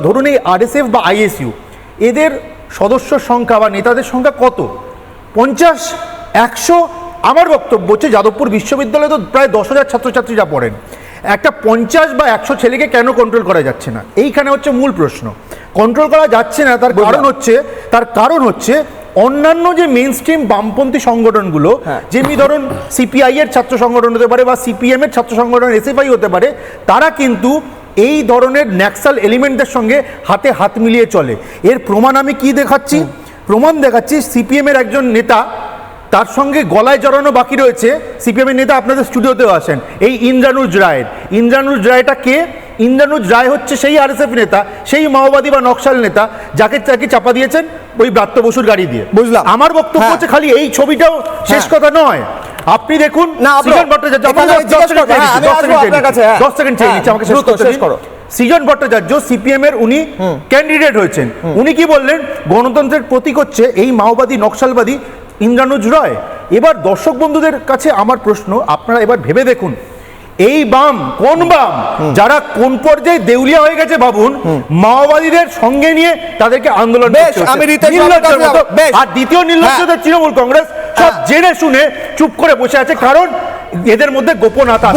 ধরুন এই আরএসএফ বা আইএসইউ এদের সদস্য সংখ্যা বা নেতাদের সংখ্যা কত? 50, 100? আমার বক্তব্য হচ্ছে যাদবপুর বিশ্ববিদ্যালয়ে তো প্রায় 10,000 ছাত্রছাত্রীরা পড়েন। একটা 50 বা 100 ছেলেকে কেন কন্ট্রোল করা যাচ্ছে না? এইখানে হচ্ছে মূল প্রশ্ন। কন্ট্রোল করা যাচ্ছে না তার কারণ হচ্ছে অন্যান্য যে মেইন স্ট্রিম বামপন্থী সংগঠনগুলো, যেমনি ধরুন সিপিআই এর ছাত্র সংগঠন হতে পারে বা সিপিএম এর ছাত্র সংগঠন এসএফআই হতে পারে, তারা কিন্তু এই ধরনের ন্যাক্সাল এলিমেন্টদের সঙ্গে হাতে হাত মিলিয়ে চলে। এর প্রমাণ আমি কি দেখাচ্ছি? প্রমাণ দেখাচ্ছি সিপিএম এর একজন নেতা, তার সঙ্গে গলায় জড়ানো বাকি রয়েছে সিপিএম এর নেতা, আপনাদের স্টুডিওতেও আসেন, এই ইন্দ্রানুজ রায়ের। ইন্দ্রানুজ রায়টা কে? ইন্দ্রানুজ রায় হচ্ছে সেই আরএসএফ নেতা, সেই মাওবাদী বা নকশাল নেতা যাকে চাপা দিয়েছেন ওই ব্রাত্য বসুর গাড়ি দিয়ে। বুঝলাম। আমার বক্তব্য হচ্ছে খালি এই ছবিটাও শেষ কথা নয়। আপনি দেখুন সৃজন ভট্টাচার্য, 10 সেকেন্ড চেয়ে নিচ্ছি, আমাকে শেষ করো। সৃজন ভট্টাচার্য সিপিএম এর উনি ক্যান্ডিডেট হয়েছেন। উনি কি বললেন? গণতন্ত্রের প্রতীক হচ্ছে এই মাওবাদী নকশালবাদী ইন্দ্রানুজ রায়। এবার দর্শক বন্ধুদের কাছে আমার প্রশ্ন, আপনারা এবার ভেবে দেখুন, এই বাম কোন বাম যারা কোন পর্যায়ে দেউলিয়া হয়ে গেছে ভাবুন, মাওবাদীদের সঙ্গে নিয়ে তাদেরকে আন্দোলন করতে হচ্ছে। আর দ্বিতীয় নির্লজ্জদের তৃণমূল কংগ্রেস সব জেনে শুনে চুপ করে বসে আছে, কারণ এদের মধ্যে গোপন আতা।